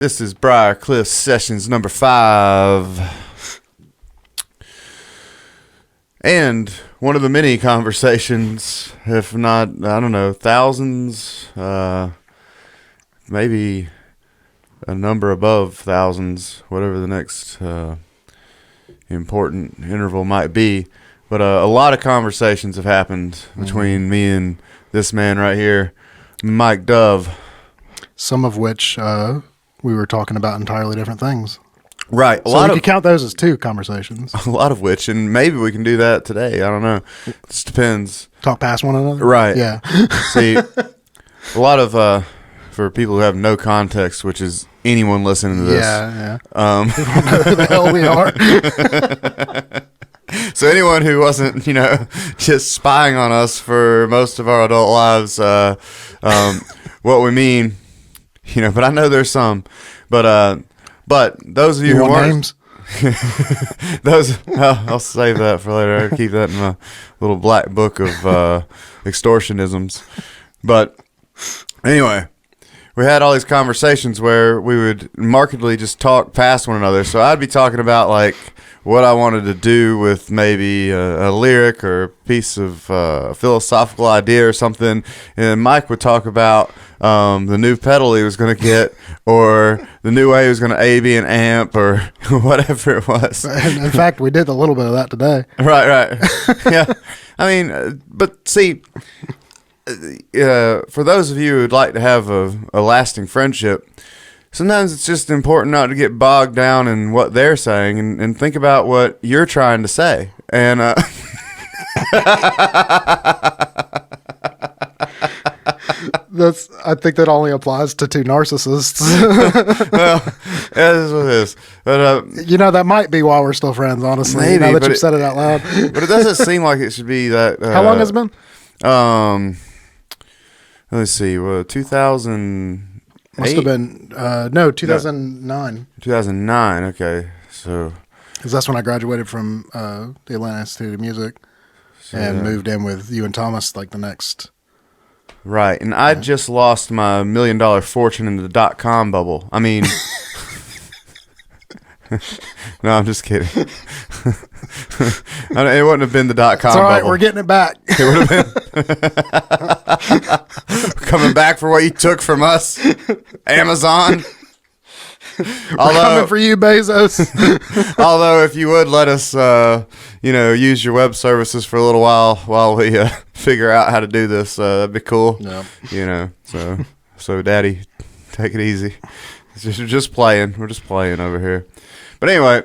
This is Briarcliff Sessions number 5. And one of the many conversations, if not, I don't know, thousands, maybe a number above thousands, whatever the next important interval might be. But a lot of conversations have happened between me and this man right here, Mike Dove. Some of which we were talking about entirely different things. Right. So you could count those as 2 conversations. A lot of which, and maybe we can do that today. I don't know. It just depends. Talk past one another? Right. Yeah. See, a lot of, for people who have no context, which is anyone listening to this. Yeah. We don't know who the hell we are. So anyone who wasn't, just spying on us for most of our adult lives, what we mean, but I know there's some, but those of you who weren't, names? I'll save that for later. I'll keep that in my little black book of extortionisms. But anyway, we had all these conversations where we would markedly just talk past one another. So I'd be talking about like what I wanted to do with maybe a lyric or a piece of philosophical idea or something, and Mike would talk about the new pedal he was going to get, or the new way he was going to A, B, and amp, or whatever it was. In fact, we did a little bit of that today. Right. Yeah. I mean, but see, for those of you who'd like to have a lasting friendship, sometimes it's just important not to get bogged down in what they're saying and think about what you're trying to say. And I think that only applies to 2 narcissists. Well, it is what it is. But that might be why we're still friends, honestly. Maybe, now that you've said it out loud. But it doesn't seem like it should be that. How long has it been? Let's see. 2000. Must have been 2009. 2009. Okay, so because that's when I graduated from the Atlanta Institute of Music and moved in with you and Thomas like the next. Right, and I just lost my $1 million fortune in the .com bubble. I mean, no, I'm just kidding. It wouldn't have been the .com it's all right, bubble. We're getting it back. It would have been coming back for what you took from us, Amazon. We're coming for you, Bezos. Although, if you would let us, use your web services for a little while we figure out how to do this, that'd be cool. Yeah. So, Daddy, take it easy. Just playing. We're just playing over here. But anyway,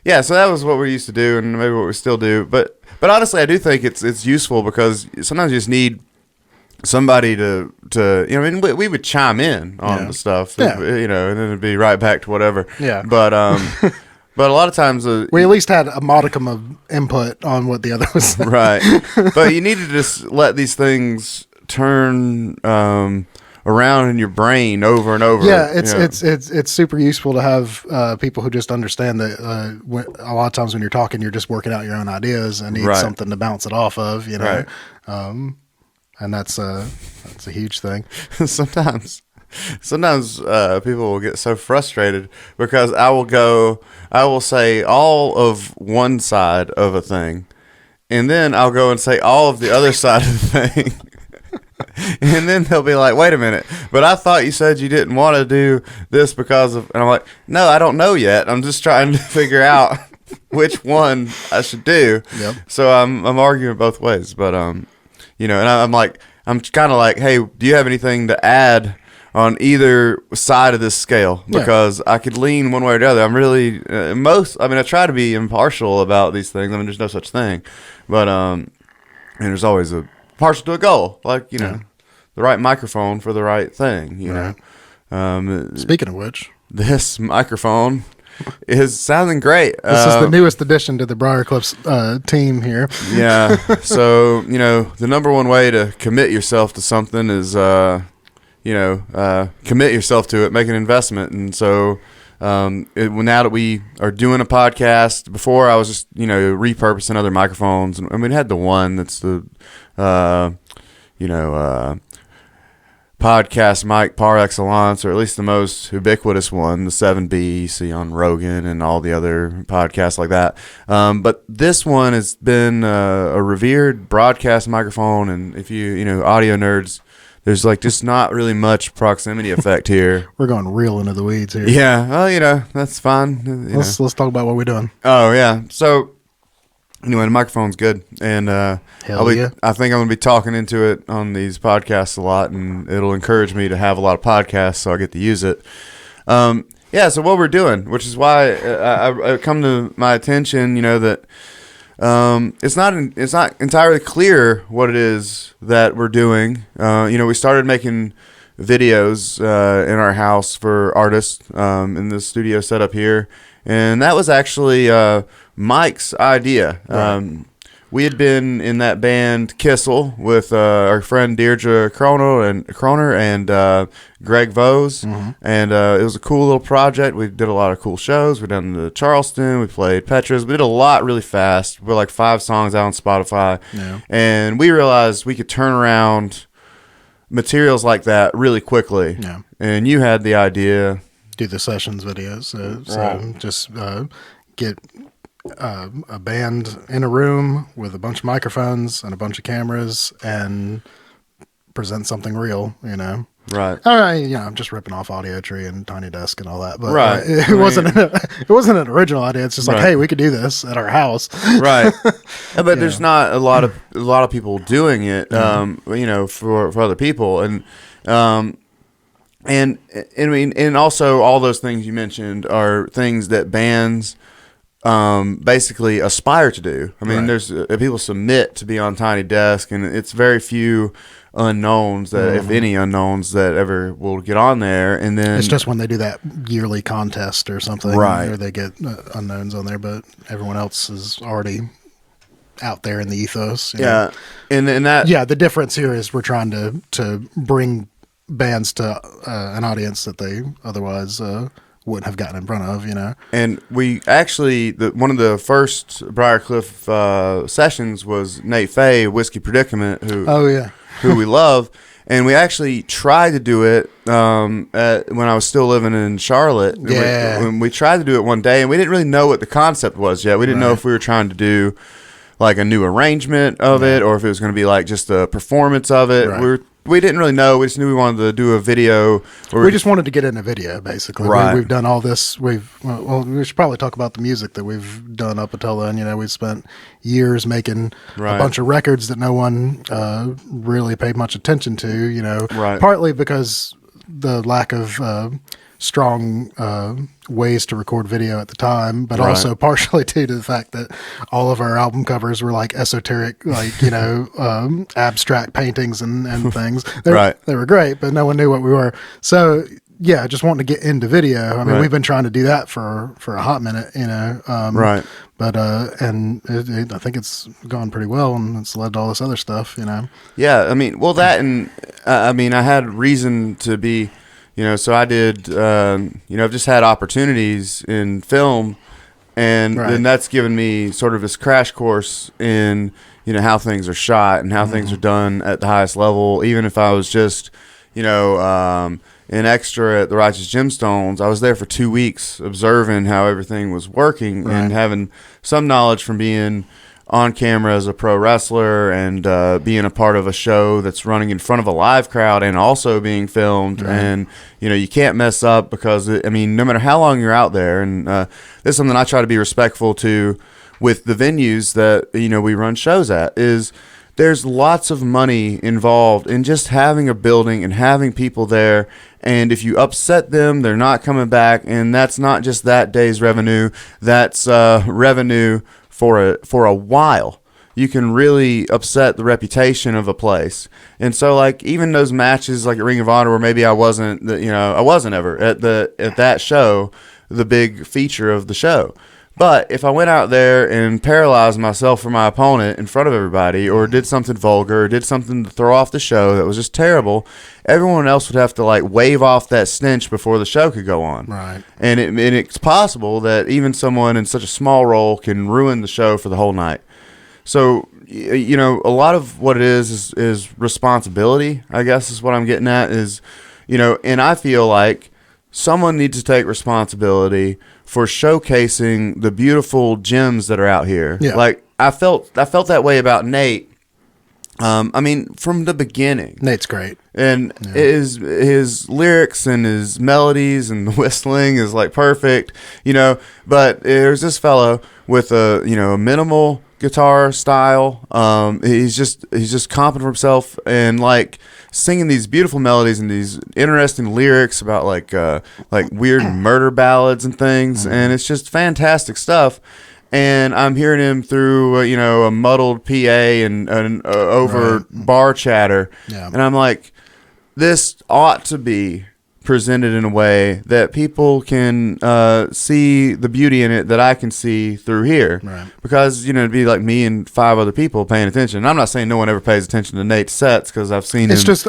yeah. So that was what we used to do, and maybe what we still do. But honestly, I do think it's useful because sometimes you just need somebody to we would chime in on the stuff, and then it'd be right back to whatever. Yeah. But but a lot of times we at least had a modicum of input on what the other was saying. Right. But you need to just let these things turn around in your brain over and over. Yeah, it's super useful to have people who just understand that a lot of times when you're talking, you're just working out your own ideas and need something to bounce it off of, Right. And that's a huge thing. Sometimes people will get so frustrated because I will say all of one side of a thing, and then I'll go and say all of the other side of the thing. And then they'll be like, wait a minute, but I thought you said you didn't want to do this because of, and I'm like, no, I don't know yet. I'm just trying to figure out which one I should do. Yep. So I'm arguing both ways, but, and I'm kind of like, hey, do you have anything to add on either side of this scale? Because I could lean one way or the other. I'm really, I try to be impartial about these things. I mean, there's no such thing, but, and there's always a partial to a goal, like, the right microphone for the right thing, you know. Speaking of which, this microphone is sounding great. This is the newest addition to the Briarcliff team here. Yeah. So, the number one way to commit yourself to something is, commit yourself to it, make an investment. And so, now that we are doing a podcast, before I was just, repurposing other microphones. And we had the one that's the, podcast mic par excellence, or at least the most ubiquitous one, the 7B you see on Rogan and all the other podcasts like that. But this one has been a revered broadcast microphone, and if you know, audio nerds, there's like just not really much proximity effect here. We're going real into the weeds here. Yeah, well, you know, that's fine. Let's talk about what we're doing. Oh, yeah. So, anyway, the microphone's good, and I think I'm going to be talking into it on these podcasts a lot, and it'll encourage me to have a lot of podcasts so I get to use it. Yeah, so what we're doing, which is why I come to my attention, you know, that it's not entirely clear what it is that we're doing. You know, we started making videos in our house for artists in the studio setup here, and that was actually Mike's idea. Right. We had been in that band Kissel with our friend Deirdre Kroner and Greg Vose, and it was a cool little project. We did a lot of cool shows. We done the Charleston. We played Petra's. We did a lot really fast. We're like 5 songs out on Spotify, and we realized we could turn around materials like that really quickly. Yeah. And you had the idea. Do the sessions videos. So just get a band in a room with a bunch of microphones and a bunch of cameras and present something real, you know. Right. I'm just ripping off Audio Tree and Tiny Desk and all that, but it wasn't an original idea. It's just like, hey, we could do this at our house, right? But there's not a lot of people doing it, you know, for other people, and I mean, and also all those things you mentioned are things that bands basically aspire to do. I mean, there's people submit to be on Tiny Desk, and it's very few unknowns that, if any unknowns, that ever will get on there. And then it's just when they do that yearly contest or something, right, or they get unknowns on there, but everyone else is already out there in the ethos. Yeah, and that the difference here is we're trying to bring bands to an audience that they otherwise wouldn't have gotten in front of, you know. And we actually, one of the first Briarcliff sessions was Nate Fay, Whiskey Predicament, who we love, and we actually tried to do it when I was still living in Charlotte. Yeah. We tried to do it one day, and we didn't really know what the concept was yet. We didn't know if we were trying to do like a new arrangement of it, or if it was going to be like just a performance of it. Right. We didn't really know. We just knew we wanted to do a video. We just wanted to get in a video, basically. Right. We've done all this. We should probably talk about the music that we've done up until then. You know, we've spent years making a bunch of records that no one really paid much attention to, you know, partly because the lack of strong ways to record video at the time, but also partially due to the fact that all of our album covers were like esoteric, like, you know, abstract paintings and things. They were great, but no one knew what we were. So yeah, just wanting to get into video. I mean, we've been trying to do that for a hot minute, you know. But and I think it's gone pretty well, and it's led to all this other stuff, you know. Yeah, I mean, well, that, and I mean, I had reason to be. You know, so I did, you know, I've just had opportunities in film, and then that's given me sort of this crash course in, you know, how things are shot and how things are done at the highest level. Even if I was just, you know, an extra at the Righteous Gemstones, I was there for 2 weeks observing how everything was working and having some knowledge from being on camera as a pro wrestler and being a part of a show that's running in front of a live crowd and also being filmed. And, you know, you can't mess up because, I mean, no matter how long you're out there, and this is something I try to be respectful to with the venues that, you know, we run shows at, is there's lots of money involved in just having a building and having people there. And if you upset them, they're not coming back. And that's not just that day's revenue. That's revenue for a while. You can really upset the reputation of a place. And so, like, even those matches like at Ring of Honor where maybe I wasn't ever at that show, the big feature of the show. But if I went out there and paralyzed myself for my opponent in front of everybody, or did something vulgar, or did something to throw off the show that was just terrible, everyone else would have to like wave off that stench before the show could go on. Right. And it's possible that even someone in such a small role can ruin the show for the whole night. So, you know, a lot of what it is responsibility, I guess is what I'm getting at is, you know, and I feel like someone needs to take responsibility for showcasing the beautiful gems that are out here. Yeah. Like I felt that way about Nate. I mean, from the beginning, Nate's great, and his lyrics and his melodies and the whistling is like perfect, you know. But there's this fellow with a minimal guitar style. He's just confident for himself and like singing these beautiful melodies and these interesting lyrics about like weird murder ballads and things, and it's just fantastic stuff. And I'm hearing him through, a muddled PA and over bar chatter. Yeah. And I'm like, this ought to be presented in a way that people can see the beauty in it that I can see through here. Right. Because, it'd be like me and 5 other people paying attention. And I'm not saying no one ever pays attention to Nate's sets because I've seen it's him. Just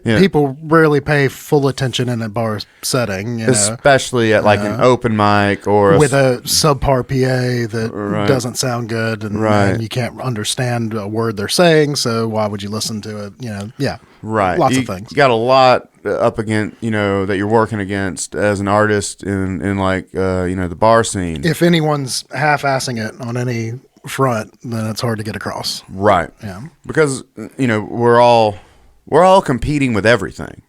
people rarely pay full attention in a bar setting. Especially at like an open mic or with a subpar PA that doesn't sound good and you can't understand a word they're saying. So why would you listen to it? Yeah. Right. Lots of things. You got a lot up against, that you're working against as an artist in like, the bar scene. If anyone's half-assing it on any front, then it's hard to get across. Right. Yeah. Because, we're all competing with everything.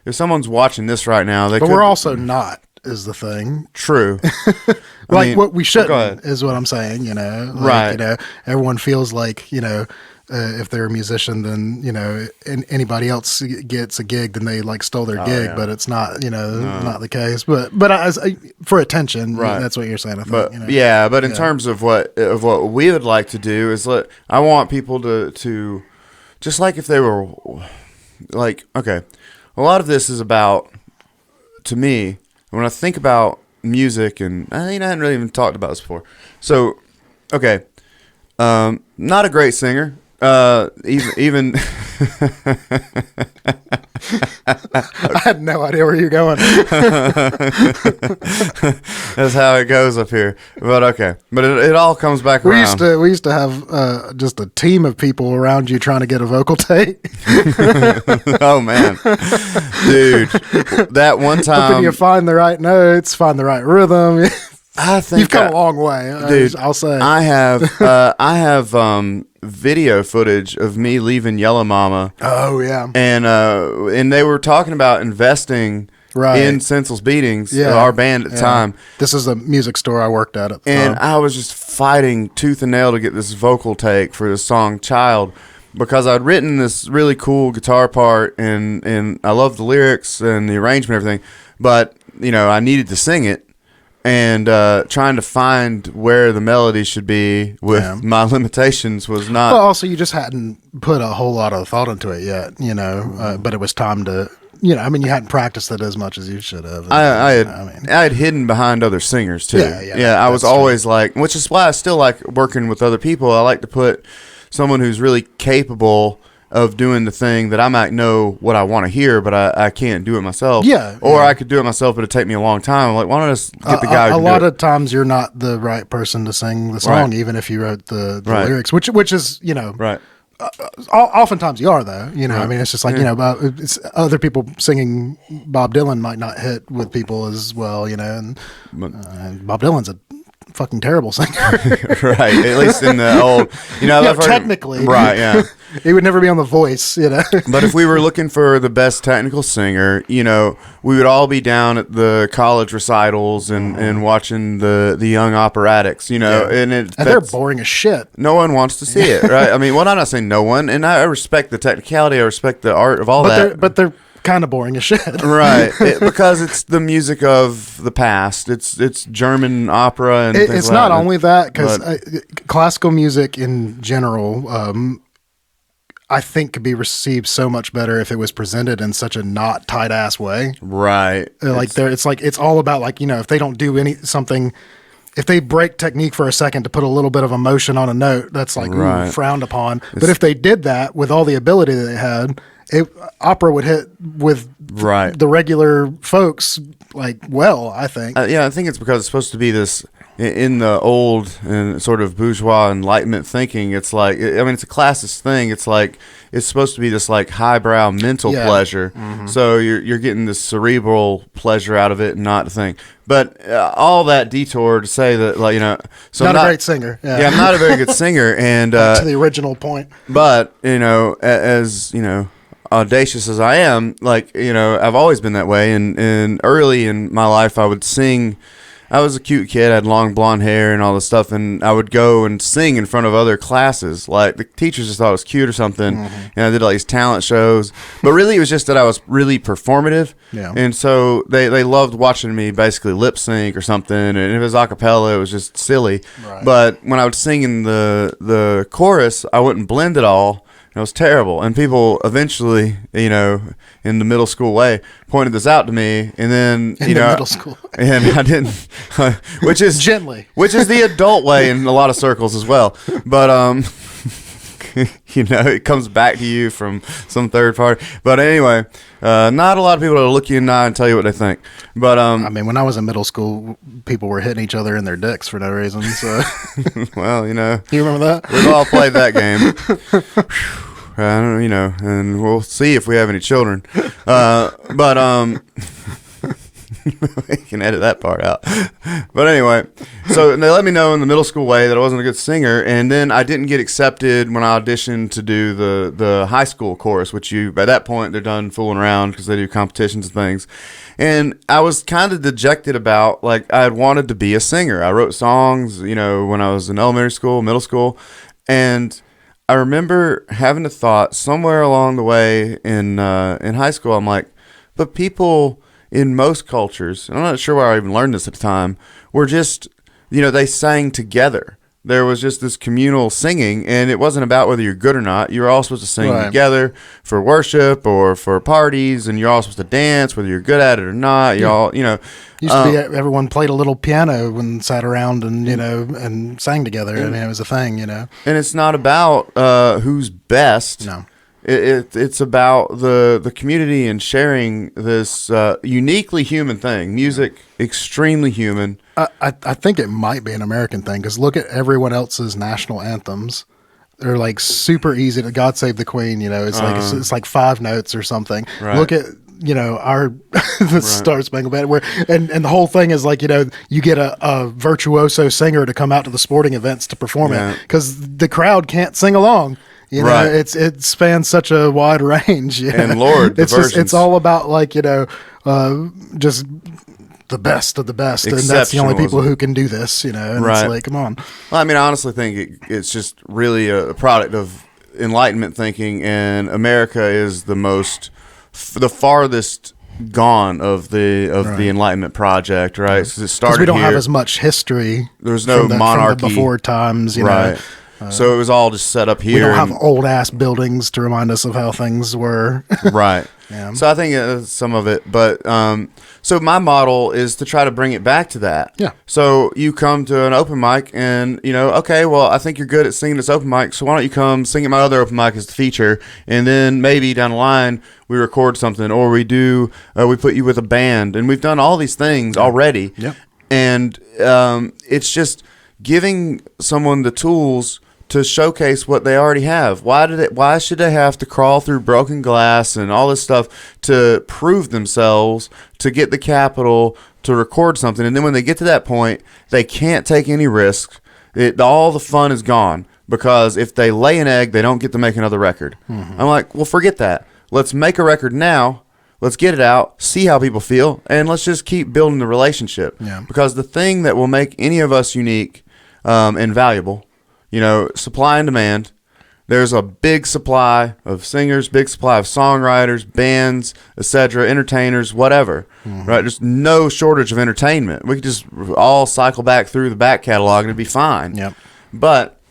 If someone's watching this right now, we're also not, is the thing. True. What we shouldn't is what I'm saying, right. Everyone feels like, if they're a musician, then anybody else gets a gig, then they like stole their gig, but it's not not the case. But for attention, that's what you're saying. I think, but in terms of what we would like to do is I want people to just like if they were like a lot of this is about, to me, when I think about music, and I hadn't really even talked about this before. So not a great singer. Even I had no idea where you're going. That's how it goes up here. But it all comes back around. We used to have just a team of people around you trying to get a vocal take. Oh man, dude, that one time helping you find the right notes, find the right rhythm. I think you've come a long way, dude. I'll say I have video footage of me leaving Yellow Mama. Oh yeah, and they were talking about investing in Sensel's Beatings, our band at the time. This is a music store I worked at the and time. I was just fighting tooth and nail to get this vocal take for the song "Child." Because I'd written this really cool guitar part and I loved the lyrics and the arrangement and everything, but I needed to sing it. And trying to find where the melody should be with my limitations was not. Well, also you just hadn't put a whole lot of thought into it yet, but it was time to, you hadn't practiced it as much as you should have. I had hidden behind other singers too. I was always like, which is why I still like working with other people. I like to put someone who's really capable of doing the thing that I might know what I want to hear, but I can't do it myself. Or I could do it myself, but it'd take me a long time. I'm like, why don't I just get the guy who can do it? A lot of times you're not the right person to sing the song, even if you wrote the lyrics, which is, Right. Oftentimes you are, though. It's just like, it's other people singing Bob Dylan might not hit with people as well, and Bob Dylan's a fucking terrible singer. Right. At least in the old, technically. Right, yeah. He would never be on The Voice, But if we were looking for the best technical singer, we would all be down at the college recitals and watching the young operatics, and they're boring as shit. No one wants to see it, right? I mean, well, I'm not saying no one, and I respect the technicality, I respect the art of all that. But they're kind of boring as shit. Right. Because it's the music of the past. It's German opera and it's not only that, because classical music in general, I think could be received so much better if it was presented in such a not tight ass way. Right. It's all about if they don't do something, if they break technique for a second to put a little bit of emotion on a note, that's frowned upon. But if they did that with all the ability that they had, opera would hit with the regular folks I think. I think it's because it's supposed to be this, in the old and sort of bourgeois Enlightenment thinking, it's like, I mean, it's a classist thing. It's like it's supposed to be this like highbrow mental pleasure. Mm-hmm. So you're getting this cerebral pleasure out of it, and not the thing. But all that detour to say that, like, you know, so not a great singer. Yeah, I'm not a very good singer, and to the original point. But you know, as you know, audacious as I am, like, you know, I've always been that way. And early in my life, I would sing. I was a cute kid. I had long blonde hair and all this stuff, and I would go and sing in front of other classes. Like, the teachers just thought it was cute or something. Mm-hmm. And I did all these talent shows. But really, it was just that I was really performative. Yeah. And so they loved watching me basically lip sync or something. And if it was a cappella, it was just silly. Right. But when I would sing in the chorus, I wouldn't blend it all. It was terrible, and people eventually, you know, in the middle school way, pointed this out to me, and then in the middle school, and I didn't, which is gently, which is the adult way in a lot of circles as well. But you know, it comes back to you from some third party. But anyway, not a lot of people will look you in the eye and tell you what they think. But I mean, when I was in middle school, people were hitting each other in their dicks for no reason. So, well, you know, you remember that? We've all played that game. I don't, you know, and we'll see if we have any children. But we can edit that part out. But anyway, so they let me know in the middle school way that I wasn't a good singer, and then I didn't get accepted when I auditioned to do the high school chorus, which by that point they're done fooling around because they do competitions and things. And I was kind of dejected about, like, I had wanted to be a singer. I wrote songs, you know, when I was in elementary school, middle school, and I remember having a thought somewhere along the way in high school. I'm like, but people in most cultures, and I'm not sure where I even learned this at the time, were just, you know, they sang together. There was just this communal singing, and it wasn't about whether you're good or not. You were all supposed to sing together for worship or for parties, and you're all supposed to dance, whether you're good at it or not. You all, you know. Used to be everyone played a little piano and sat around and, you know, and sang together. I mean, it was a thing, you know. And it's not about who's best. No. It's about the community and sharing this uniquely human thing. Music, extremely human. I think it might be an American thing, because look at everyone else's national anthems. They're like super easy to God Save the Queen. You know, it's like 5 notes or something. Right. Look at, you know, our the Star Spangled Banner, where and the whole thing is like, you know, you get a virtuoso singer to come out to the sporting events to perform it, because the crowd can't sing along. You know, it spans such a wide range. You know? And Lord, it's all about, like, you know, just the best of the best, and that's the only people who can do this. You know, and it's like, come on. Well, I mean, I honestly think it's just really a product of Enlightenment thinking, and America is the farthest gone of the Enlightenment project, right? Because it started we don't here. Have as much history. There's no monarchy from the before times, you know. So it was all just set up here. We don't have old ass buildings to remind us of how things were. Right. Yeah. So I think some of it, but so my model is to try to bring it back to that. Yeah. So you come to an open mic, and you know, okay, well, I think you're good at singing this open mic, so why don't you come sing at my other open mic as the feature, and then maybe down the line we record something, or we put you with a band, and we've done all these things already. Yep. And it's just giving someone the tools to showcase what they already have. Why should they have to crawl through broken glass and all this stuff to prove themselves, to get the capital, to record something, and then when they get to that point, they can't take any risks. All the fun is gone, because if they lay an egg, they don't get to make another record. Mm-hmm. I'm like, well, forget that. Let's make a record now. Let's get it out, see how people feel, and let's just keep building the relationship. Yeah. Because the thing that will make any of us unique and valuable, you know, supply and demand. There's a big supply of singers, big supply of songwriters, bands, etc., entertainers, whatever. Mm-hmm. Right? There's no shortage of entertainment. We could just all cycle back through the back catalog and it'd be fine. Yep. But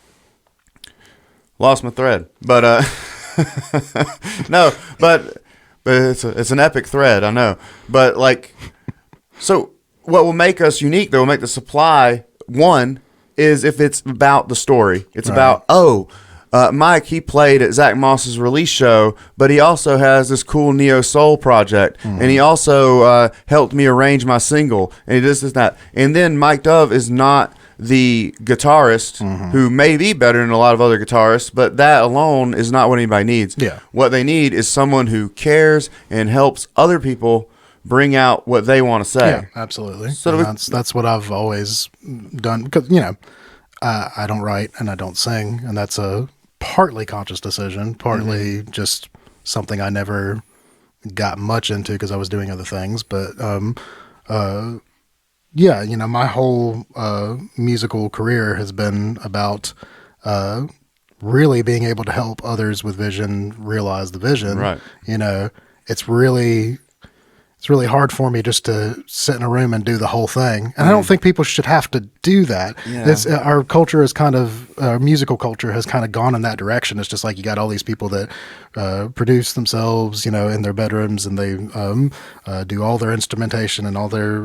lost my thread. But no, but it's an epic thread, I know. But like, so what will make us unique, though, will make the supply one, is if it's about the story. It's about, Mike, he played at Zach Moss's release show, but he also has this cool neo soul project, and he also helped me arrange my single, and he does this, that. And then Mike Dove is not the guitarist who may be better than a lot of other guitarists, but that alone is not what anybody needs. Yeah. What they need is someone who cares and helps other people bring out what they want to say. Yeah, absolutely. So And that's what I've always done, because I don't write and I don't sing, and that's a partly conscious decision, partly just something I never got much into because I was doing other things. But my whole musical career has been about really being able to help others with vision realize the vision. Right. It's really hard for me just to sit in a room and do the whole thing. And I don't think people should have to do that. Yeah. Our culture is our musical culture has kind of gone in that direction. It's just like you got all these people that produce themselves, in their bedrooms, and they do all their instrumentation and all their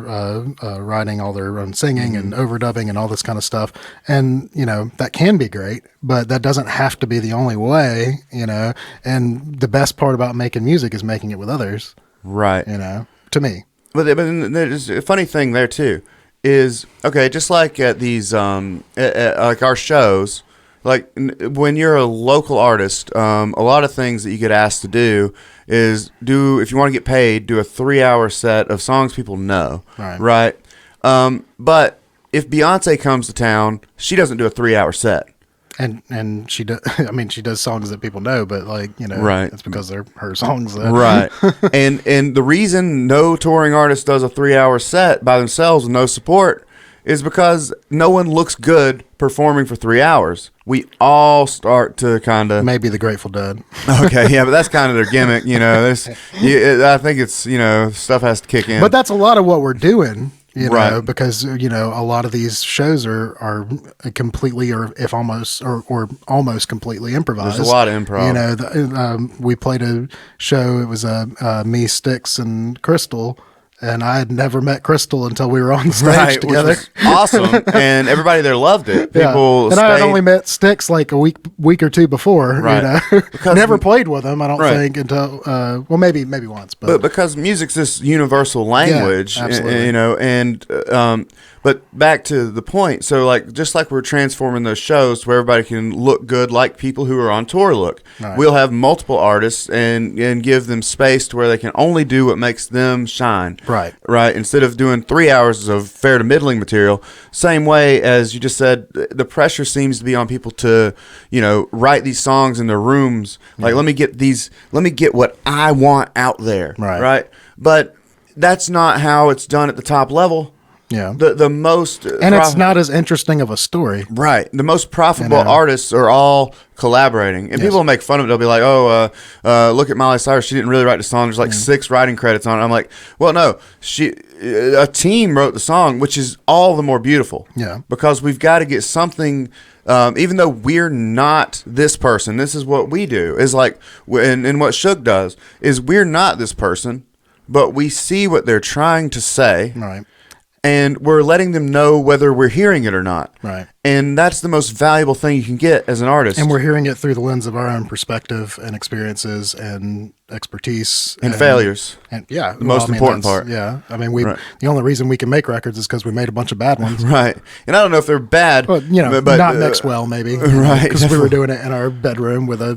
writing, all their own singing and overdubbing and all this kind of stuff. And, that can be great, but that doesn't have to be the only way, and the best part about making music is making it with others. Right. To me. But there's a funny thing there too, is okay, just like at these like our shows, like when you're a local artist, a lot of things that you get asked to do is if you want to get paid, do a 3-hour set of songs people know. Right. But if Beyonce comes to town, she doesn't do a 3-hour set. And she does. I mean, she does songs that people know, but right. It's because they're her songs. Right. and the reason no touring artist does a 3-hour set by themselves with no support is because no one looks good performing for 3 hours. We all start to kind of maybe the Grateful Dead. Okay, yeah, but that's kind of their gimmick, I think it's stuff has to kick in. But that's a lot of what we're doing. Right. Because a lot of these shows are completely, or almost completely improvised. There's a lot of improv. We played a show. It was me, Styx, and Crystal, and I had never met Crystal until we were on stage together. Which was awesome, and everybody there loved it. People and I had only met Styx like a week or two before. Right. Never played with him. I don't think until maybe once. But because music's this universal language, yeah, absolutely. But back to the point. So just like we're transforming those shows where everybody can look good like people who are on tour look. Right. We'll have multiple artists and give them space to where they can only do what makes them shine. Right. Right. Instead of doing 3 hours of fair to middling material, same way as you just said, the pressure seems to be on people to, write these songs in their rooms. Like, let me get what I want out there. Right. Right. But that's not how it's done at the top level. Yeah. The most it's not as interesting of a story. Right. The most profitable artists are all collaborating. And people make fun of it. They'll be like, look at Miley Cyrus. She didn't really write the song. There's 6 writing credits on it. I'm like, well, no. A team wrote the song, which is all the more beautiful. Yeah. Because we've got to get something, even though we're not this person, this is what we do. Is like, and what Suge does, is we're not this person, but we see what they're trying to say. Right. And we're letting them know whether we're hearing it or not. Right. And that's the most valuable thing you can get as an artist. And we're hearing it through the lens of our own perspective and experiences and expertise. And failures. And the most important part. Yeah. I mean, the only reason we can make records is because we made a bunch of bad ones. Right. And I don't know if they're bad. But, not mixed well, maybe. Right. Because we were doing it in our bedroom with a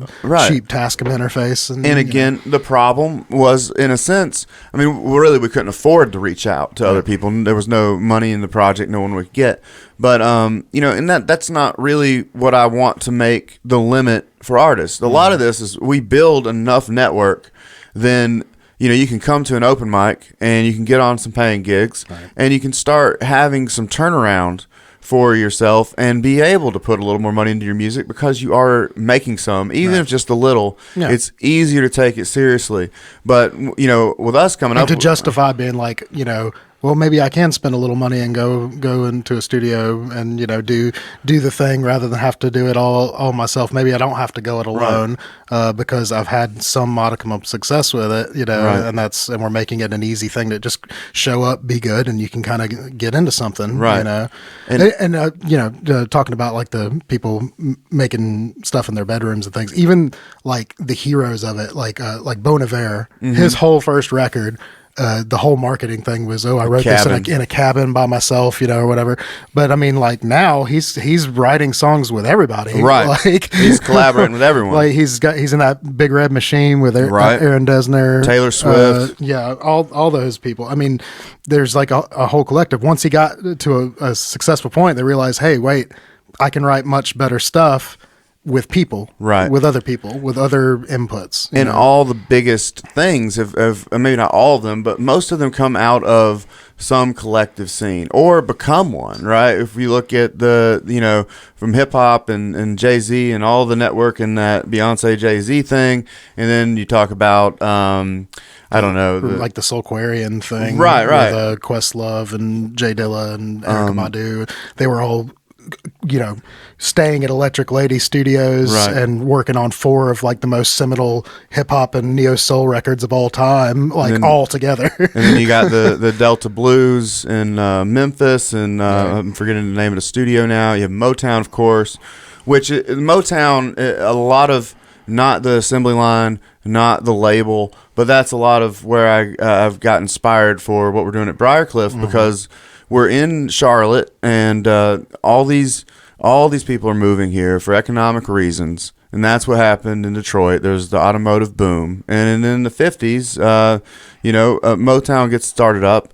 cheap Tascam interface. And again, the problem was, in a sense, I mean, really, we couldn't afford to reach out to other people. There was no money in the project, no one would get. But, and that's not really what I want to make the limit for artists. A lot of this is we build enough network, then, you can come to an open mic and you can get on some paying gigs and you can start having some turnaround for yourself and be able to put a little more money into your music because you are making some, even if just a little. It's easier to take it seriously. But, with us coming up, to justify being like, well, maybe I can spend a little money and go into a studio and do the thing rather than have to do it all myself. Maybe I don't have to go it alone because I've had some modicum of success with it, and we're making it an easy thing to just show up, be good, and you can kind of get into something, and talking about like the people making stuff in their bedrooms and things, even like the heroes of it, like Bon Iver, his whole first record. the whole marketing thing was, I wrote this in a cabin by myself, or whatever. But I mean, like now he's writing songs with everybody, right? Like he's collaborating with everyone. Like he's in that Big Red Machine with Aaron Dessner, Taylor Swift, all those people. I mean, there's like a whole collective. Once he got to a successful point, they realized, hey, wait, I can write much better stuff with people, right? With other people, with other inputs. And all the biggest things have maybe not all of them, but most of them come out of some collective scene or become one, right? If you look at from hip hop and Jay-Z and all the network and that Beyonce Jay-Z thing, and then you talk about I don't know, like the Soulquarian thing, right? With Questlove and Jay Dilla and Erykah Badu, they were all staying at Electric Lady Studios and working on 4 of like the most seminal hip hop and neo soul records of all time, like all together. And then you got the Delta Blues in Memphis, and I'm forgetting the name of the studio now. You have Motown, of course, which Motown, a lot of not the assembly line, not the label, but that's a lot of where I've got inspired for what we're doing at Briarcliff, because we're in Charlotte, and all these people are moving here for economic reasons, and that's what happened in Detroit. There's the automotive boom, and in the 50s, Motown gets started up.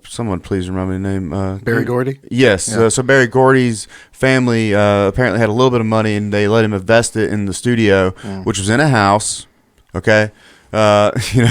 Someone please remember the name. Barry Gordy? Yes. Yeah. So Barry Gordy's family apparently had a little bit of money, and they let him invest it in the studio, which was in a house. Okay. And you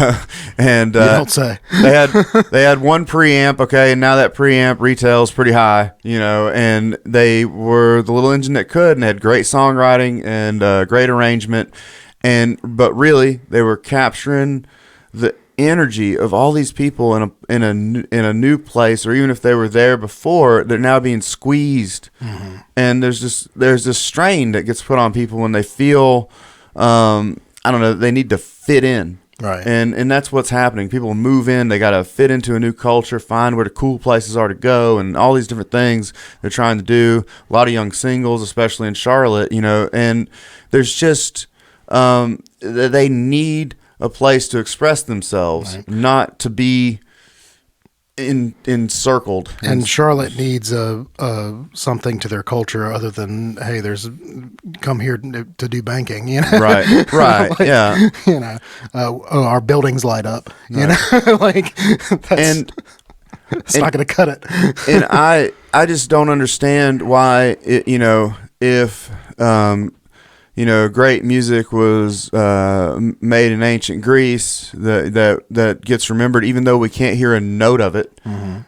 don't say. they had one preamp, okay, and now that preamp retails pretty high, and they were the little engine that could, and had great songwriting and great arrangement, but really they were capturing the energy of all these people in a new place, or even if they were there before, they're now being squeezed, and there's this strain that gets put on people when they feel I don't know, they need to fit in. Right. And that's what's happening. People move in, they got to fit into a new culture, find where the cool places are to go, and all these different things they're trying to do. A lot of young singles, especially in Charlotte, and there's just, they need a place to express themselves, not to be encircled. And Charlotte needs something to their culture other than, hey, come here to do banking, Right. Like, yeah. Our buildings light up, like that's, it's not going to cut it. And I just don't understand why if great music was made in ancient Greece that gets remembered, even though we can't hear a note of it,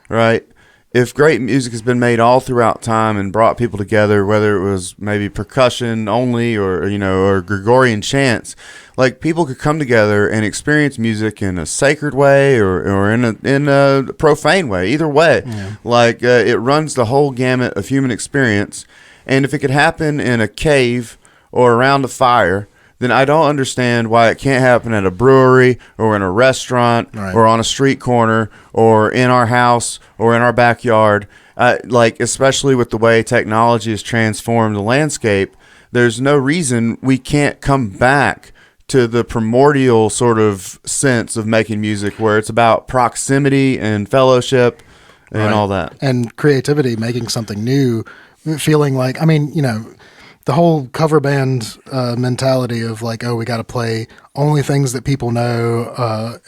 right? If great music has been made all throughout time and brought people together, whether it was maybe percussion only or Gregorian chants, like people could come together and experience music in a sacred way or in a profane way. Either way, like it runs the whole gamut of human experience. And if it could happen in a cave or around a fire, then I don't understand why it can't happen at a brewery or in a restaurant or on a street corner or in our house or in our backyard. Like, especially with the way technology has transformed the landscape, there's no reason we can't come back to the primordial sort of sense of making music where it's about proximity and fellowship and all that. And creativity, making something new, feeling like, the whole cover band mentality of like, we got to play only things that people know.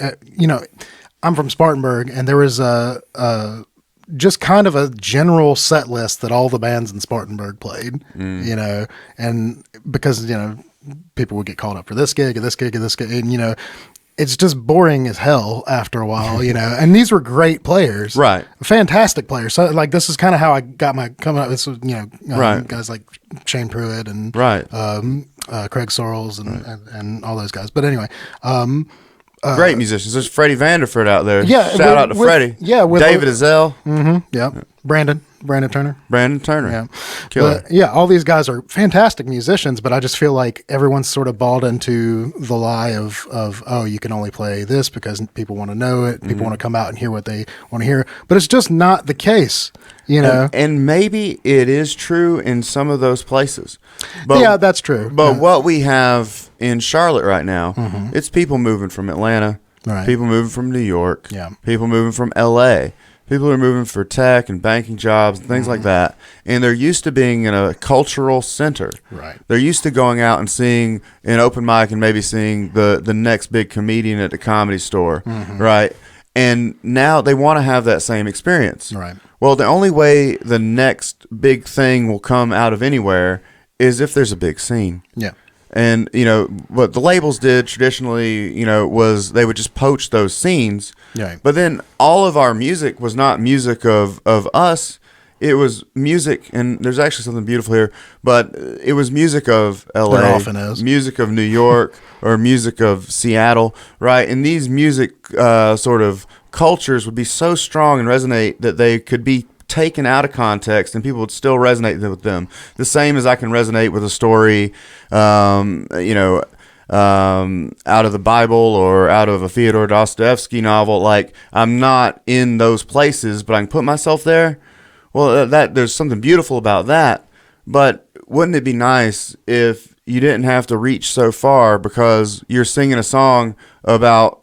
I'm from Spartanburg, and there was just kind of a general set list that all the bands in Spartanburg played, and because, people would get called up for this gig and this gig and this gig, and, it's just boring as hell after a while, and these were great players, right? Fantastic players. So like, this is kind of how I got my coming up. This was, guys like Shane Pruitt and Craig Sorrells and all those guys. But anyway, great musicians. There's Freddie Vanderford out there. Yeah. Shout out to Freddie. Yeah. David Azell. Yeah. Brandon Turner. Yeah. Killer. But, all these guys are fantastic musicians, but I just feel like everyone's sort of bought into the lie of you can only play this because people want to know it. People want to come out and hear what they want to hear. But it's just not the case, And maybe it is true in some of those places. But, that's true. But what we have in Charlotte right now, it's people moving from Atlanta, Right. people moving from New York, Yeah. people moving from LA, people are moving for tech and banking jobs and things like that. And they're used to being in a cultural center. Right. They're used to going out and seeing an open mic and maybe seeing the next big comedian at the comedy store, right? And now they want to have that same experience. Right. Well, the only way the next big thing will come out of anywhere is if there's a big scene. Yeah. And, what the labels did traditionally, was they would just poach those scenes. Right. But then all of our music was not music of us. It was music, and there's actually something beautiful here, but it was music of LA, There often is. music of New York, or music of Seattle, right? And these music sort of cultures would be so strong and resonate that they could be taken out of context and people would still resonate with them. The same as I can resonate with a story, out of the Bible or out of a Fyodor Dostoevsky novel. Like, I'm not in those places, but I can put myself there. Well, that there's something beautiful about that. But wouldn't it be nice if you didn't have to reach so far because you're singing a song about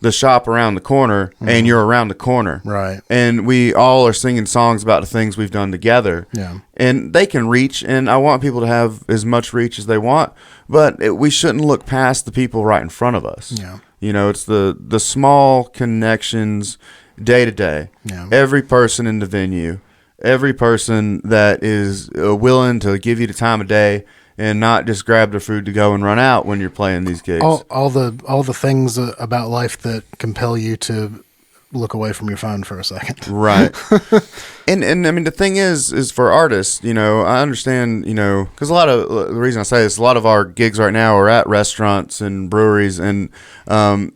the shop around the corner and you're around the corner. Right. And we all are singing songs about the things we've done together. Yeah. And they can reach, and I want people to have as much reach as they want, but we shouldn't look past the people right in front of us. Yeah. It's the small connections day to day. Yeah. Every person in the venue, every person that is willing to give you the time of day and not just grab their food to go and run out when you're playing these gigs. All the things about life that compel you to look away from your phone for a second. Right. and I mean, the thing is for artists, I understand, because the reason I say this, a lot of our gigs right now are at restaurants and breweries and, and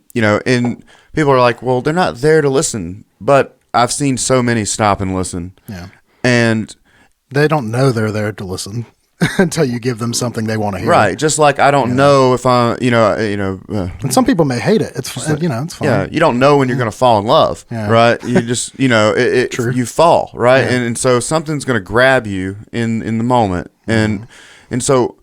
people are like, well, they're not there to listen, but I've seen so many stop and listen. Yeah. And they don't know they're there to listen until you give them something they want to hear. Right. Just like I don't know if I, and some people may hate it. It's fun. It's fun. Yeah. You don't know when you're going to fall in love, Yeah. right? You just, True. you fall, right? Yeah. And so something's going to grab you in the moment. And so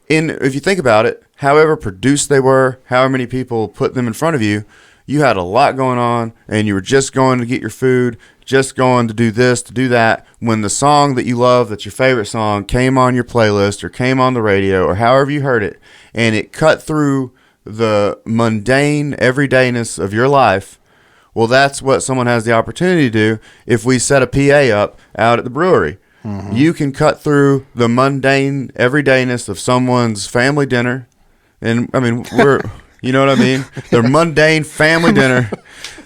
if you think about it, however produced they were, however many people put them in front of you, you had a lot going on and you were just going to get your food, just going to do this, to do that. When the song that you love, that's your favorite song, came on your playlist or came on the radio or however you heard it, and it cut through the mundane everydayness of your life, well, that's what someone has the opportunity to do if we set a PA up out at the brewery. Mm-hmm. You can cut through the mundane everydayness of someone's family dinner. And, I mean, you know what I mean? Their mundane family dinner.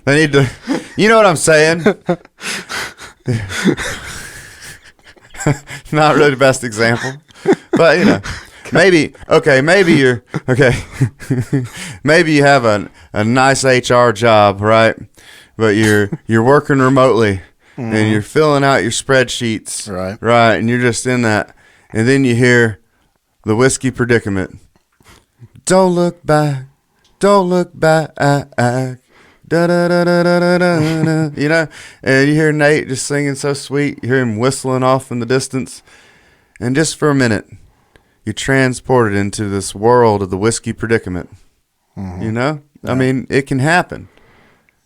They need to, you know what I'm saying? Not really the best example, but maybe you're, maybe you have a nice HR job, right? But you're working remotely and you're filling out your spreadsheets, right? And you're just in that. And then you hear the whiskey predicament. Don't look back. Don't look back. Da, da, da, da, da, da, da, da. And you hear Nate just singing so sweet. You hear him whistling off in the distance. And just for a minute, you're transported into this world of the whiskey predicament. Mm-hmm. Yeah. I mean, it can happen.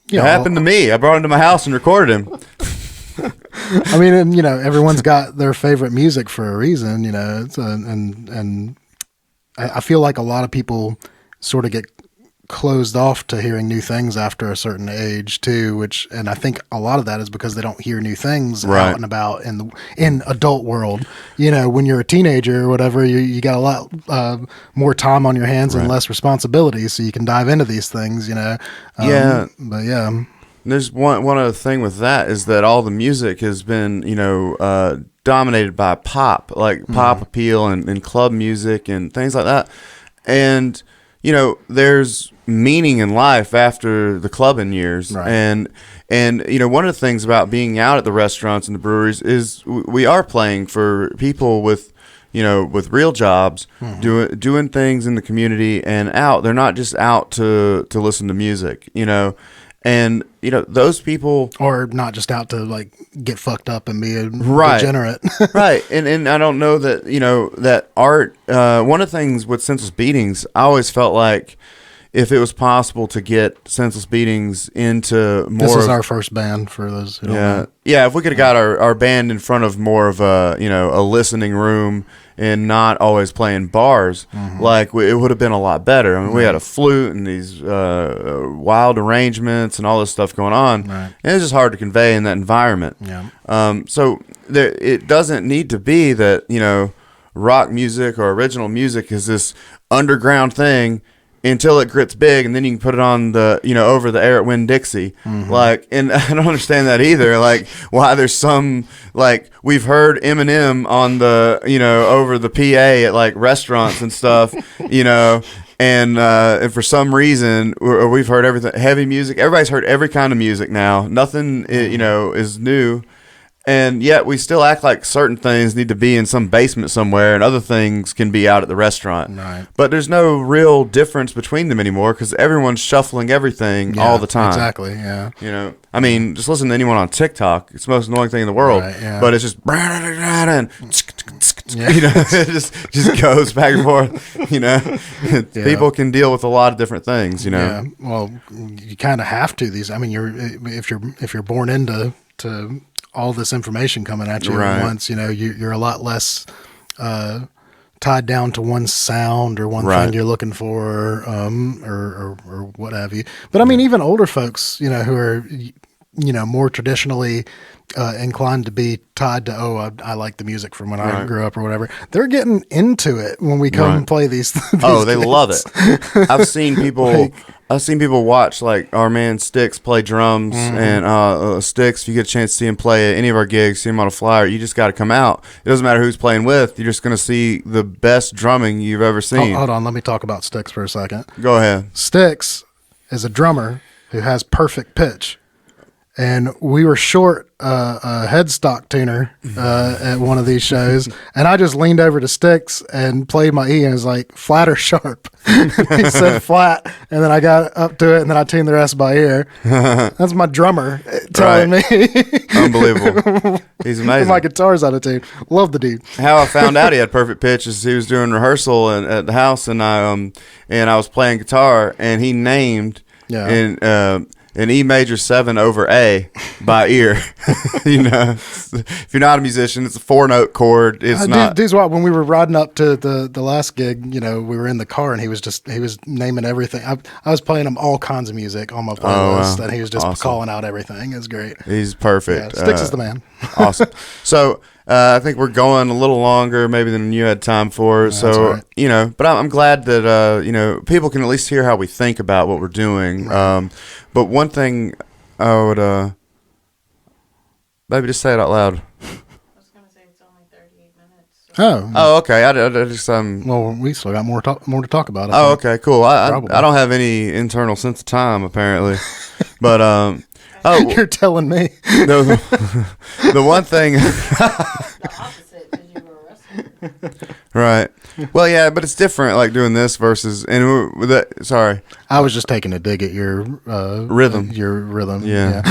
Yeah, it happened to me. I brought him to my house and recorded him. I mean, and, everyone's got their favorite music for a reason, and I feel like a lot of people sort of get closed off to hearing new things after a certain age too, and I think a lot of that is because they don't hear new things out and about in adult world. When you're a teenager or whatever, you got a lot more time on your hands and less responsibilities, so you can dive into these things. But yeah. There's one other thing with that is that all the music has been dominated by pop, like pop appeal and club music and things like that, and there's meaning in life after the clubbing years. Right. And one of the things about being out at the restaurants and the breweries is we are playing for people with real jobs, doing things in the community and out. They're not just out to listen to music, and those people or not just out to like get fucked up and be a degenerate. Right. And I don't know that, that art, one of the things with Senseless Beatings, I always felt like if it was possible to get Senseless Beatings into more. This is our first band for those who don't know. Yeah, if we could have got our band in front of more of a, a listening room and not always playing bars, it would have been a lot better. I mean, we had a flute and these wild arrangements and all this stuff going on. Right. And it's just hard to convey in that environment. Yeah. So it doesn't need to be that, rock music or original music is this underground thing until it gets big, and then you can put it on the, over the air at Winn-Dixie. And I don't understand that either. Like, why there's some, we've heard Eminem on the, over the PA at, restaurants and stuff, and for some reason, we've heard everything, heavy music. Everybody's heard every kind of music now. Nothing, is new. And yet we still act like certain things need to be in some basement somewhere and other things can be out at the restaurant. Right. But there's no real difference between them anymore because everyone's shuffling everything all the time. Exactly, yeah. I mean, just listen to anyone on TikTok. It's the most annoying thing in the world. Right, yeah. But it's just it just goes back and forth. People can deal with a lot of different things, Yeah. Well, you kind of have to. If you're born into all this information coming at you at once, you're a lot less tied down to one sound or one thing you're looking for, or what have you. But I mean, even older folks, who are, more traditionally inclined to be tied to, I like the music from when I grew up or whatever. They're getting into it when we come and play these. Oh, they love it. I've seen people. I've seen people watch our man Sticks play drums and Sticks. If you get a chance to see him play at any of our gigs, see him on a flyer, you just got to come out. It doesn't matter who's playing with. You're just going to see the best drumming you've ever seen. Hold on, let me talk about Sticks for a second. Go ahead. Sticks is a drummer who has perfect pitch. And we were short a headstock tuner at one of these shows, and I just leaned over to Sticks and played my E, and it was like, flat or sharp? He said flat, and then I got up to it, and then I tuned the rest by ear. That's my drummer telling me. Unbelievable. He's amazing. My guitar's out of tune. Love the dude. How I found out he had perfect pitch is he was doing rehearsal at the house, and I was playing guitar, and he named an E major 7 over A by ear. If you're not a musician, it's a 4-note chord. It's not. Dude's what, when we were riding up to the last gig, we were in the car and he was naming everything. I was playing him all kinds of music on my playlist, and he was just calling out everything. It was great. He's perfect. Yeah, Sticks is the man. Awesome. So I think we're going a little longer maybe than you had time for. So, right. But I'm glad that, people can at least hear how we think about what we're doing. Right. But one thing I would, maybe just say it out loud. I was going to say it's only 38 minutes. So. Oh, okay. I just Well, we still got more to talk about. Okay, cool. I don't have any internal sense of time apparently, but you're telling me. The one thing. The opposite, because you were wrestling. Right. Well, yeah, but it's different, like doing this versus sorry. I was just taking a dig at your rhythm. Your rhythm. Yeah.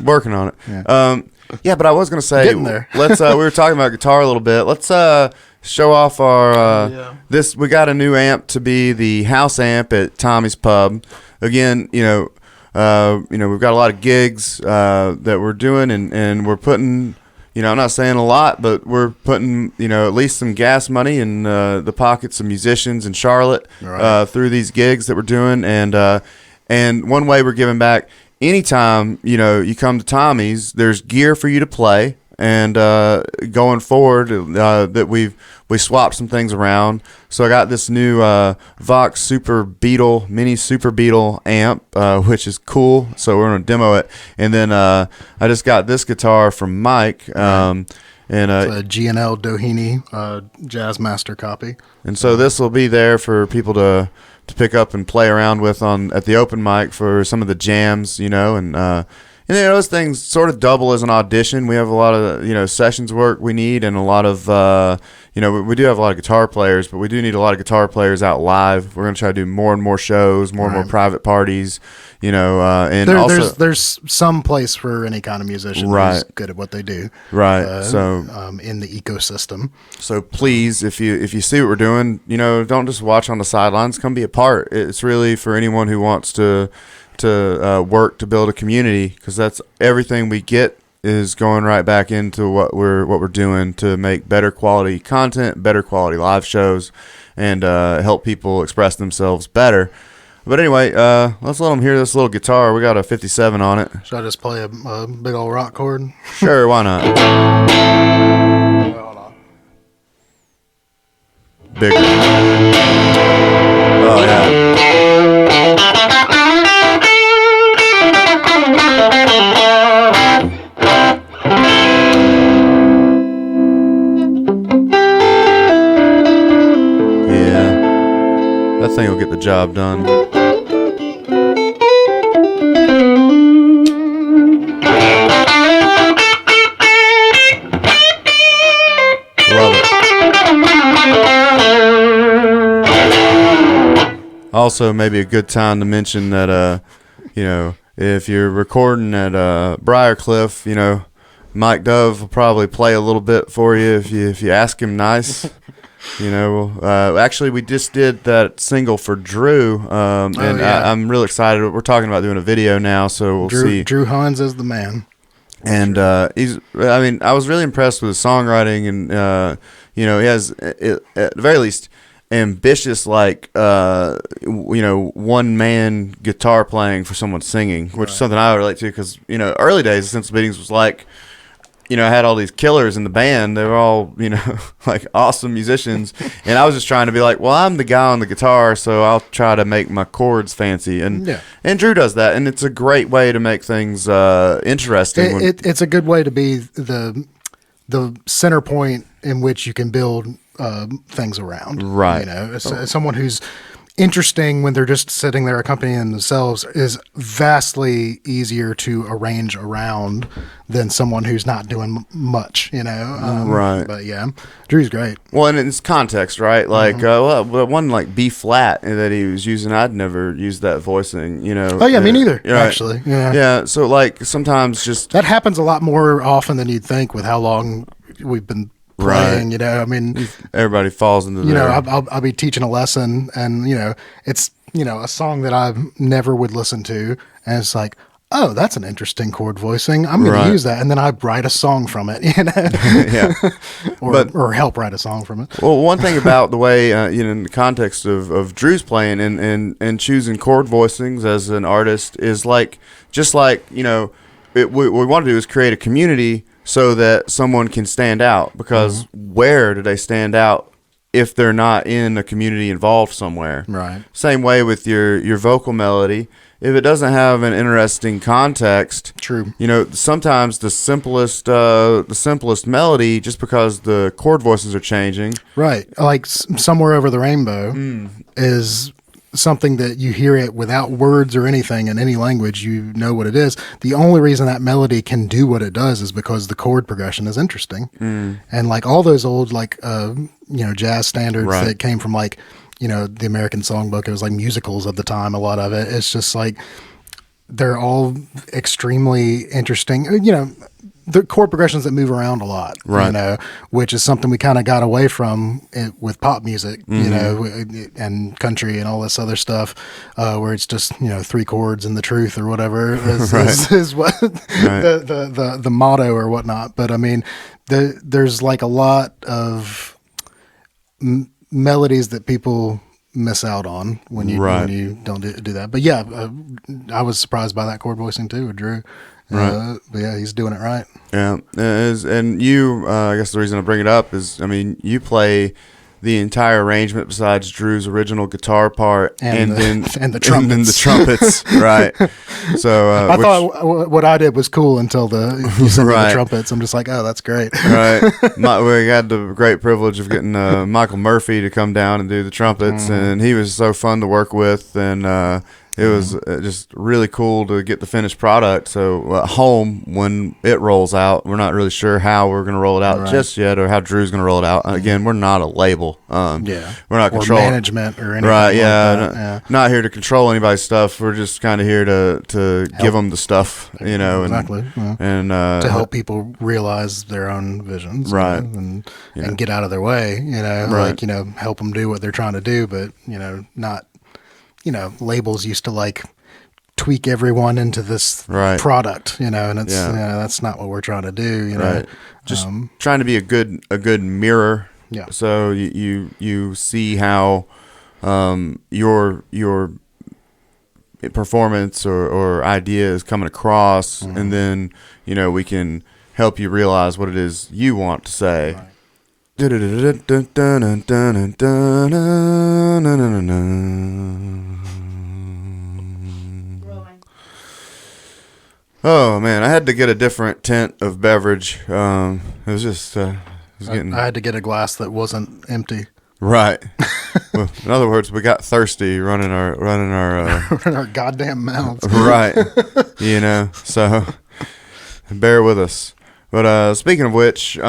Working on it. Yeah. But I was gonna say, getting there. Let's. We were talking about guitar a little bit. Let's show off our this. We got a new amp to be the house amp at Tommy's Pub. Again, we've got a lot of gigs that we're doing, and we're putting. I'm not saying a lot, but we're putting, at least some gas money in the pockets of musicians in Charlotte through these gigs that we're doing. And one way we're giving back, anytime, you come to Tommy's, there's gear for you to play. And going forward, that we swapped some things around. So I got this new Vox Mini Super Beetle amp, which is cool. So we're going to demo it. And then I just got this guitar from Mike. And it's a G&L Doheny Jazzmaster copy. And so this will be there for people to pick up and play around with at the open mic for some of the jams, and And then those things sort of double as an audition. We have a lot of, sessions work we need, and a lot of, we do have a lot of guitar players, but we do need a lot of guitar players out live. We're going to try to do more and more shows, more and more private parties, and there's some place for any kind of musician who's good at what they do. Right. In the ecosystem. So please, if you see what we're doing, don't just watch on the sidelines. Come be a part. It's really for anyone who wants to work to build a community, because that's everything we get is going right back into what we're doing to make better quality content, better quality live shows, and help people express themselves better. But anyway, let's let them hear this little guitar. We got a 57 on it. Should I just play a big old rock chord? Sure, why not? Hold on. Bigger. Oh, yeah. That thing will get the job done. Love it. Also, maybe a good time to mention that, if you're recording at Briarcliff, Mike Dove will probably play a little bit for you if you ask him nice. Actually, we just did that single for Drew, I'm real excited. We're talking about doing a video now, so we'll see. Drew Hines is the man, and I was really impressed with his songwriting, and he has at the very least ambitious, one man guitar playing for someone singing, which is something I relate to, because early days of Sensible Beatings was like, I had all these killers in the band. They were all, awesome musicians. And I was just trying to be like, well, I'm the guy on the guitar, so I'll try to make my chords fancy. And Drew does that. And it's a great way to make things interesting. It's a good way to be the center point in which you can build things around. Right. Someone who's interesting when they're just sitting there accompanying themselves is vastly easier to arrange around than someone who's not doing much, right. But yeah, Drew's great. Well, and it's context, right? Like, one like B flat that he was using, I'd never used that voicing, Oh yeah, me neither, actually. Yeah. Yeah. So like sometimes just that happens a lot more often than you'd think with how long we've been playing, everybody falls into I'll be teaching a lesson, and it's a song that I never would listen to, and it's like, oh, that's an interesting chord voicing, I'm going to use that, and then I write a song from it, yeah, or help write a song from it. Well, one thing about the way in the context of Drew's playing and choosing chord voicings as an artist is what we want to do is create a community so that someone can stand out, because where do they stand out if they're not in a community involved somewhere? Right. Same way with your vocal melody. If it doesn't have an interesting context, true. Sometimes the simplest melody, just because the chord voices are changing. Right. Like Somewhere Over the Rainbow is something that you hear it without words or anything in any language, you know what it is. The only reason that melody can do what it does is because the chord progression is interesting. And like all those old jazz standards that came from the American Songbook, it was like musicals at the time, a lot of it. It's just like they're all extremely interesting. The chord progressions that move around a lot, which is something we kind of got away from with pop music, and country and all this other stuff, where it's just, 3 chords and the truth or whatever is what the motto or whatnot. But I mean, there's like a lot of melodies that people miss out on when you don't do that. But yeah, I was surprised by that chord voicing too with Drew. But yeah, he's doing it right. Yeah, and you, I guess the reason I bring it up is, you play the entire arrangement besides Drew's original guitar part, and then the trumpets, right? So I thought what I did was cool until you sent me the trumpets. I'm just like, oh, that's great, right? We had the great privilege of getting Michael Murphy to come down and do the trumpets, and he was so fun to work with, and it was just really cool to get the finished product. So home, when it rolls out, we're not really sure how we're going to roll it out just yet, or how Drew's going to roll it out. Again, we're not a label. We're not controlling management or anything. Right? Not here to control anybody's stuff. We're just kind of here to give them the stuff, exactly, and to help people realize their own visions, right, and get out of their way, right. like help them do what they're trying to do, but not. Labels used to like tweak everyone into this product, and it's that's not what we're trying to do, Right. Just trying to be a good mirror. Yeah. So you see how your performance or idea is coming across, and then we can help you realize what it is you want to say. Right. Oh man, I had to get a different tint of beverage. It was just, I had to get a glass that wasn't empty. Right. Well, in other words, we got thirsty running our running our goddamn mouths. Right. So bear with us. But speaking of which,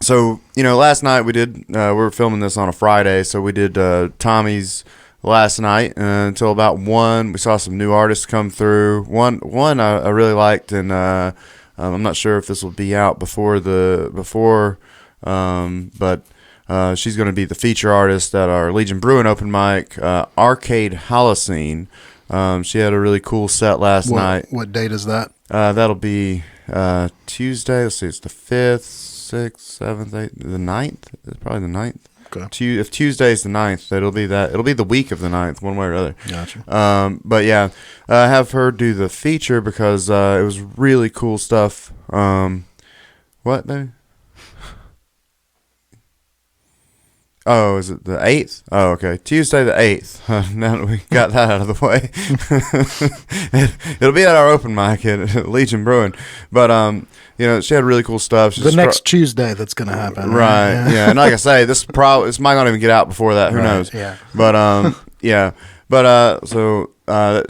so last night we were filming this on a Friday, so we did Tommy's last night until about 1. We saw some new artists come through. One I really liked, and I'm not sure if this will be out before, but she's going to be the feature artist at our Legion Brewing open mic, Arcade Holocene. She had a really cool set last night. What date is that? That'll be Tuesday. Let's see, it's the 5th, 6th, 7th, 8th, the 9th. It's probably the 9th. Okay. If Tuesday's the 9th, it'll be the week of the 9th, one way or other. Gotcha. But yeah, have her do the feature because it was really cool stuff. What, baby? Oh, is it the 8th? Oh, okay. Tuesday the 8th. Now that we got that out of the way. It'll be at our open mic at Legion Brewing. But, she had really cool stuff. The next Tuesday that's going to happen. Right. Yeah. And like I say, this might not even get out before that. Who knows? Yeah. But, yeah. But,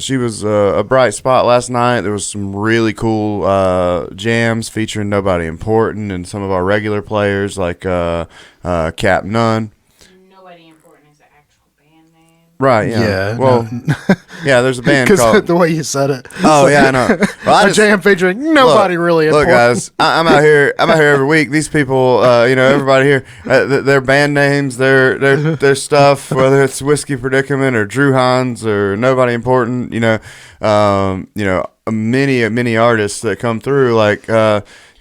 she was a bright spot last night. There was some really cool jams featuring Nobody Important and some of our regular players like Cap Nunn. Right, yeah. Well, yeah, there's a band called... the way you said it. Oh, yeah, I know. Well, a jam featuring nobody really important. Look, guys, I'm out here every week. These people, everybody here, their band names, their stuff, whether it's Whiskey Predicament or Drew Hines or Nobody Important, many artists that come through, like...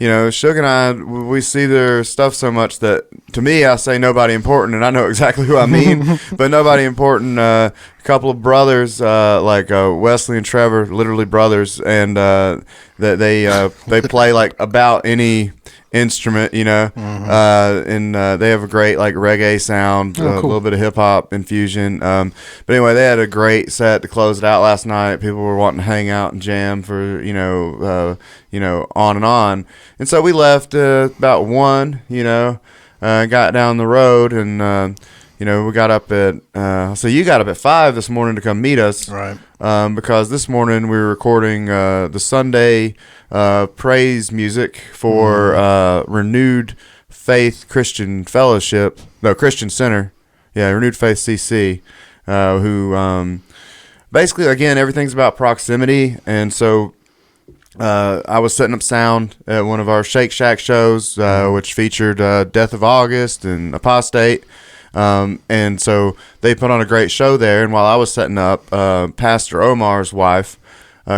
Suge and I, we see their stuff so much that, to me, I say Nobody Important, and I know exactly who I mean. But Nobody Important, a couple of brothers, like Wesley and Trevor, literally brothers, and that they play like about any instrument, and they have a great like reggae sound, cool. A little bit of hip hop infusion. But anyway, they had a great set to close it out last night. People were wanting to hang out and jam for on and on. And so we left about 1, got down the road, and we got up at so you got up at 5 this morning to come meet us, right? Because this morning we were recording the Sunday praise music for Renewed Faith Christian Center, Renewed Faith CC, who basically, again, everything's about proximity, and so. I was setting up sound at one of our Shake Shack shows, which featured Death of August and Apostate. And so they put on a great show there. And while I was setting up, Pastor Omar's wife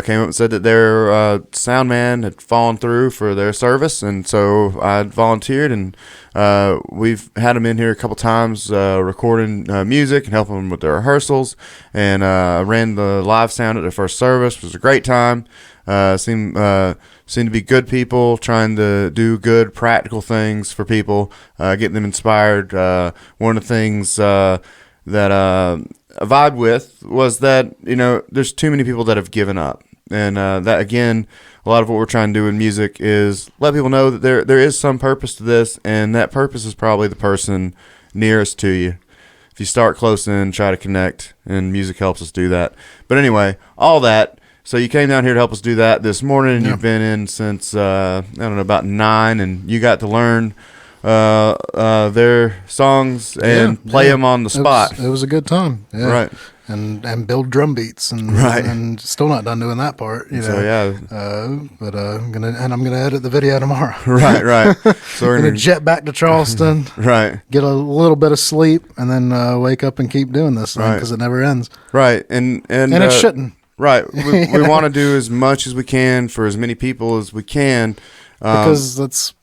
came up and said that their sound man had fallen through for their service. And so I volunteered, and we've had them in here a couple times recording music and helping them with their rehearsals. And ran the live sound at their first service. It was a great time. Seem to be good people trying to do good practical things for people, getting them inspired. One of the things that I vibed with was that there's too many people that have given up, and that again, a lot of what we're trying to do in music is let people know that there is some purpose to this, and that purpose is probably the person nearest to you. if you start close in, try to connect, and music helps us do that. But anyway, all that. So you came down here to help us do that this morning, and you've been in since, I don't know, about 9, and you got to learn their songs and play them on the spot. It was a good time. Yeah. Right. And build drum beats and still not done doing that part. So yeah. But I'm gonna edit the video tomorrow. Right. So we're gonna jet back to Charleston. Right. Get a little bit of sleep and then wake up and keep doing this thing because it never ends. Right. And it shouldn't. Right. We want to do as much as we can for as many people as we can. Because that's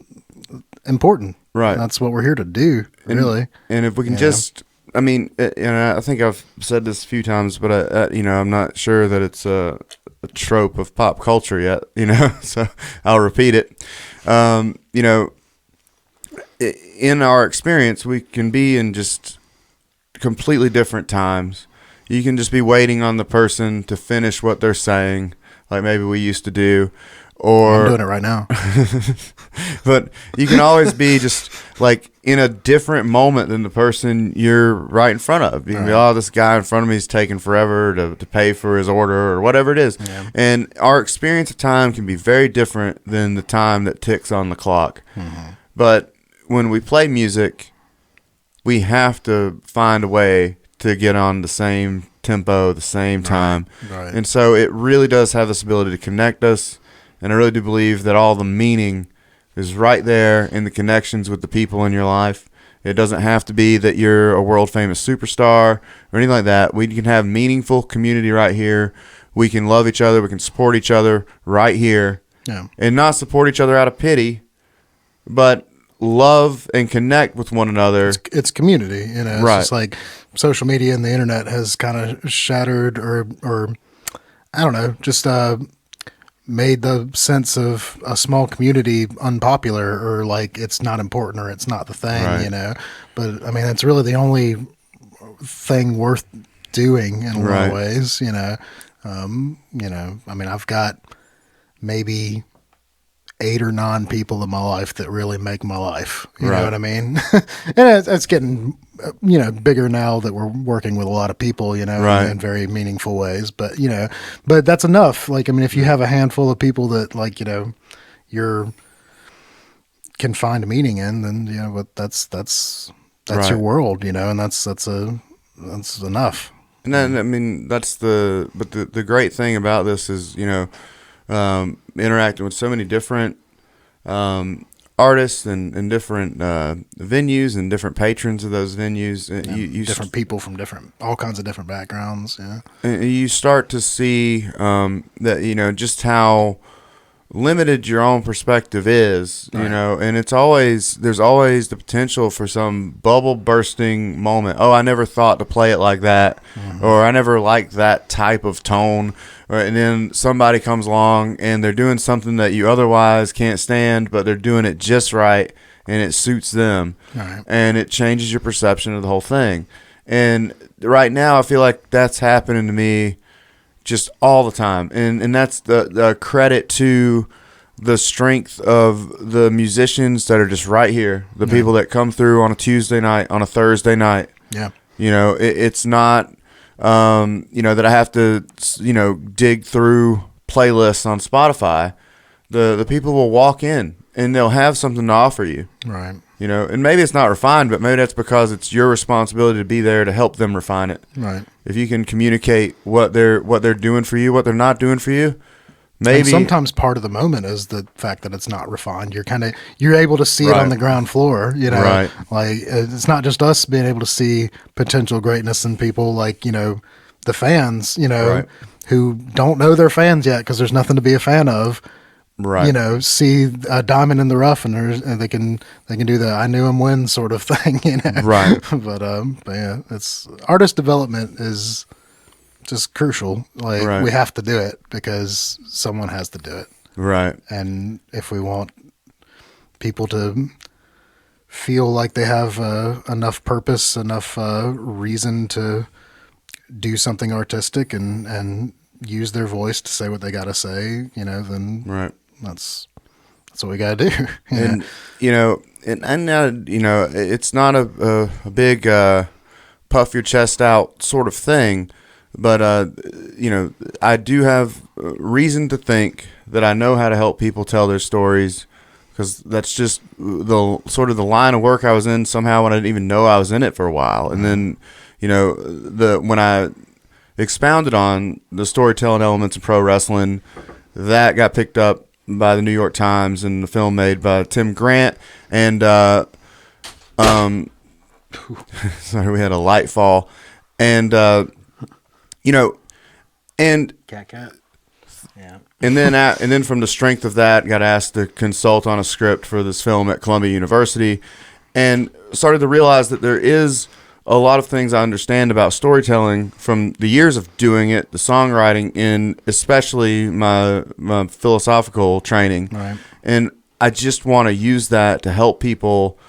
important. Right. That's what we're here to do, really. And if we can just, I mean, and I think I've said this a few times, but I'm not sure that it's a trope of pop culture yet, so I'll repeat it. In our experience, we can be in just completely different times. You can just be waiting on the person to finish what they're saying, like maybe we used to do. Or I'm doing it right now. But you can always be just like in a different moment than the person you're right in front of. You can be, this guy in front of me is taking forever to pay for his order or whatever it is. Yeah. And our experience of time can be very different than the time that ticks on the clock. Mm-hmm. But when we play music, we have to find a way to get on the same tempo, the same time. Right. And so it really does have this ability to connect us. And I really do believe that all the meaning is right there in the connections with the people in your life. It doesn't have to be that you're a world-famous superstar or anything like that. We can have meaningful community right here. We can love each other. We can support each other right here. Yeah. And not support each other out of pity, but love and connect with one another. It's community. It's just like social media and the internet has kind of shattered or I don't know, just made the sense of a small community unpopular or like it's not important or it's not the thing, But I mean, it's really the only thing worth doing in a lot of ways, I mean, I've got maybe 8 or 9 people in my life that really make my life. You know what I mean? And it's getting, bigger now that we're working with a lot of people, in very meaningful ways. But, but that's enough. Like, I mean, if you have a handful of people that like, you're can find meaning in, then, but that's your world, and that's enough. And then, I mean, but the great thing about this is, interacting with so many different artists and different venues and different patrons of those venues. You different people from all kinds of different backgrounds. Yeah, and you start to see that just how limited your own perspective is. And there's always the potential for some bubble bursting moment. Oh, I never thought to play it like that, or I never liked that type of tone. And then somebody comes along and they're doing something that you otherwise can't stand, but they're doing it just right and it suits them. Right. And it changes your perception of the whole thing. And right now I feel like that's happening to me just all the time. And that's the credit to the strength of the musicians that are just right here. The people that come through on a Tuesday night, on a Thursday night. Yeah. It's not... that I have to, dig through playlists on Spotify. The people will walk in and they'll have something to offer you. Right. And maybe it's not refined, but maybe that's because it's your responsibility to be there to help them refine it. Right. If you can communicate what they're doing for you, what they're not doing for you, maybe. And sometimes part of the moment is the fact that it's not refined. You're able to see it on the ground floor, Right. Like it's not just us being able to see potential greatness in people, like, the fans, who don't know they're fans yet because there's nothing to be a fan of. Right. See a diamond in the rough and they can do the I knew him when sort of thing, Right. But yeah, it's artist development is just crucial. Like we have to do it because someone has to do it. Right. And if we want people to feel like they have enough purpose, enough reason to do something artistic and use their voice to say what they got to say, then that's what we got to do. And, and now, it's not a big puff your chest out sort of thing. But, I do have reason to think that I know how to help people tell their stories, because that's just the sort of the line of work I was in somehow when I didn't even know I was in it for a while. And then, when I expounded on the storytelling elements of pro wrestling, that got picked up by the New York Times and the film made by Tim Grant. And, sorry, we had a light fall. And, and Cat. Yeah. and then from the strength of that, got asked to consult on a script for this film at Columbia University, and started to realize that there is a lot of things I understand about storytelling from the years of doing it, the songwriting, and especially my philosophical training. Right. And I just want to use that to help people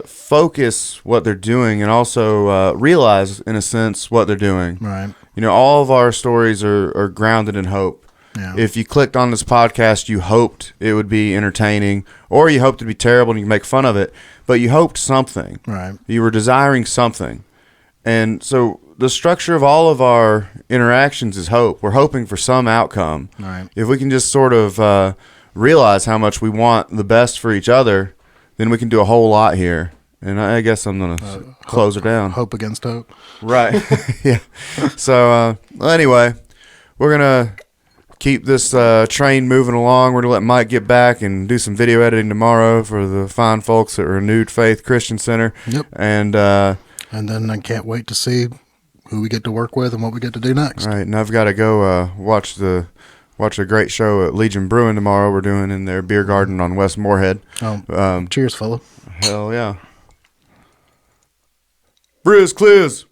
focus what they're doing, and also realize, in a sense, what they're doing. Right. All of our stories are grounded in hope. Yeah. If you clicked on this podcast, you hoped it would be entertaining, or you hoped it'd be terrible and you make fun of it, but you hoped something. Right. You were desiring something. And so the structure of all of our interactions is hope. We're hoping for some outcome. Right. If we can just sort of realize how much we want the best for each other, then we can do a whole lot here. And I guess I'm going to close her down. Hope against hope. Right. Yeah. So, anyway, we're going to keep this train moving along. We're going to let Mike get back and do some video editing tomorrow for the fine folks at Renewed Faith Christian Center. Yep. And then I can't wait to see who we get to work with and what we get to do next. right. And I've got to go watch a great show at Legion Brewing tomorrow. We're doing in their beer garden on West Moorhead. Cheers, fella. Hell yeah. Briarcliff.